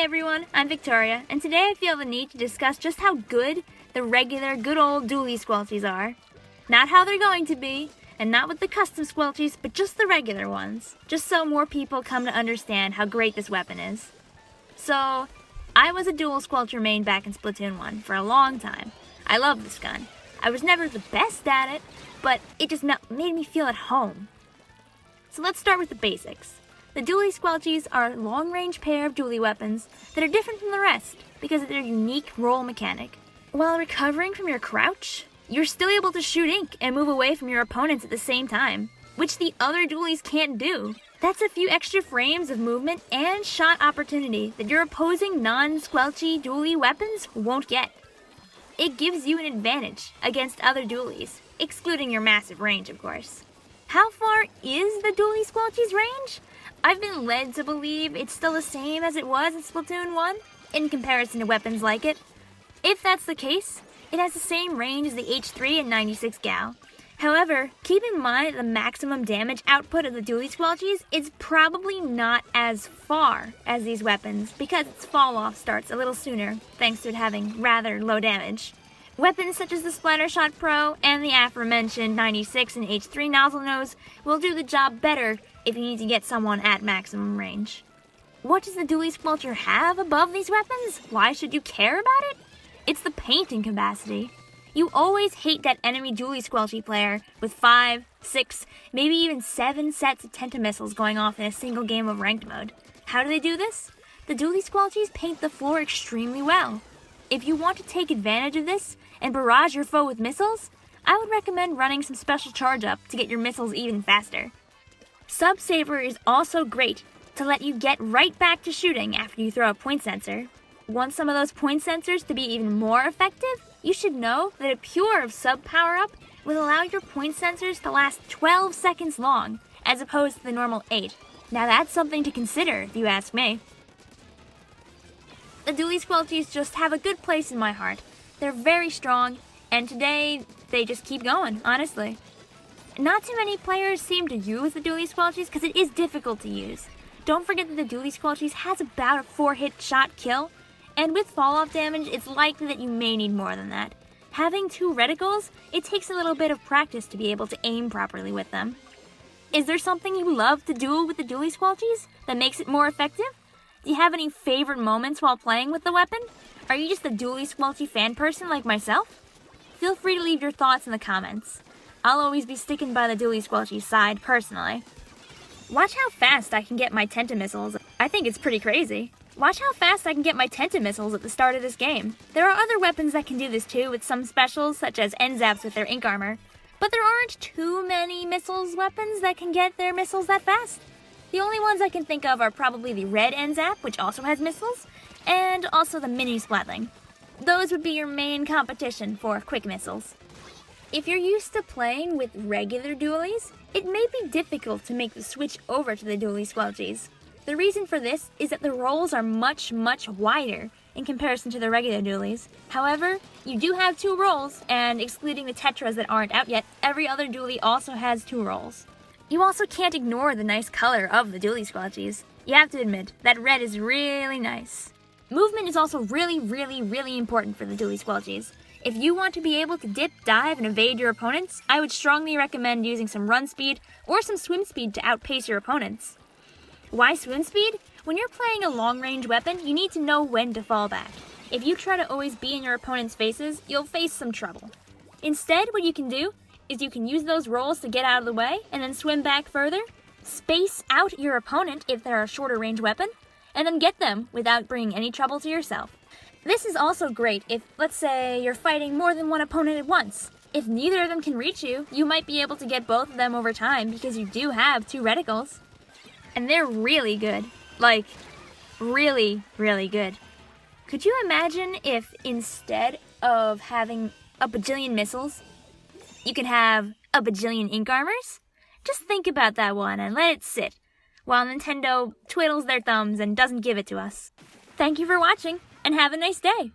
everyone, I'm Victoria, and today I feel the need to discuss just how good the regular good old Dualie Squelchies are. Not how they're going to be, and not with the custom Squelchies, but just the regular ones. Just so more people come to understand how great this weapon is. So, I was a dual Squelcher main back in Splatoon 1 for a long time. I love this gun. I was never the best at it, but it just made me feel at home. So let's start with the basics. The Dualie Squelchies are a long-range pair of dualie weapons that are different from the rest because of their unique roll mechanic. While recovering from your crouch, you're still able to shoot ink and move away from your opponents at the same time, which the other dualies can't do. That's a few extra frames of movement and shot opportunity that your opposing non-Squelchy dualie weapons won't get. It gives you an advantage against other dualies, excluding your massive range, of course. How far is the Dualie Squelchies range? I've been led to believe it's still the same as it was in Splatoon 1, in comparison to weapons like it. If that's the case, it has the same range as the H3 and 96 Gal. However, keep in mind that the maximum damage output of the Dualie Squelchies is probably not as far as these weapons because its fall-off starts a little sooner, thanks to it having rather low damage. Weapons such as the Splattershot Pro and the aforementioned 96 and H3 Nozzle Nose will do the job better if you need to get someone at maximum range. What does the Dualie Squelcher have above these weapons? Why should you care about it? It's the painting capacity. You always hate that enemy Dualie Squelchy player with 5, 6, maybe even 7 sets of Tentamissiles going off in a single game of ranked mode. How do they do this? The Dualie Squelchies paint the floor extremely well. If you want to take advantage of this and barrage your foe with missiles, I would recommend running some special charge up to get your missiles even faster. Sub Saver is also great to let you get right back to shooting after you throw a point sensor. Want some of those point sensors to be even more effective? You should know that a pure of sub power-up will allow your point sensors to last 12 seconds long, as opposed to the normal 8. Now that's something to consider, if you ask me. The Dualie Squelchies just have a good place in my heart. They're very strong, and today, they just keep going, honestly. Not too many players seem to use the Dualie Squelchies because it is difficult to use. Don't forget that the Dualie Squelchies has about a 4-hit shot kill, and with fall-off damage, it's likely that you may need more than that. Having 2 reticles, it takes a little bit of practice to be able to aim properly with them. Is there something you love to do with the Dualie Squelchies that makes it more effective? Do you have any favorite moments while playing with the weapon? Are you just a Dualie Squelchy fan person like myself? Feel free to leave your thoughts in the comments. I'll always be sticking by the Dualie Squelchy side, personally. Watch how fast I can get my Tentamissiles. I think it's pretty crazy. Watch how fast I can get my Tentamissiles at the start of this game. There are other weapons that can do this too, with some specials, such as N-Zaps with their ink armor. But there aren't too many missiles weapons that can get their missiles that fast. The only ones I can think of are probably the red N-Zap, which also has missiles, and also the mini Splatling. Those would be your main competition for quick missiles. If you're used to playing with regular dualies, it may be difficult to make the switch over to the Dualie Squelchies. The reason for this is that the rolls are much wider in comparison to the regular dualies. However, you do have 2 rolls, and excluding the Tetras that aren't out yet, every other dualie also has 2 rolls. You also can't ignore the nice color of the Dualie Squelchies. You have to admit, that red is really nice. Movement is also really important for the Dualie Squelchies. If you want to be able to dip, dive, and evade your opponents, I would strongly recommend using some run speed or some swim speed to outpace your opponents. Why swim speed? When you're playing a long-range weapon, you need to know when to fall back. If you try to always be in your opponent's faces, you'll face some trouble. Instead, what you can do is you can use those rolls to get out of the way and then swim back further, space out your opponent if they're a shorter range weapon, and then get them without bringing any trouble to yourself. This is also great if, let's say, you're fighting more than one opponent at once. If neither of them can reach you, you might be able to get both of them over time because you do have 2 reticles. And they're really good. Like, really good. Could you imagine if instead of having a bajillion missiles, you could have a bajillion ink armors? Just think about that one and let it sit, while Nintendo twiddles their thumbs and doesn't give it to us. Thank you for watching, and have a nice day!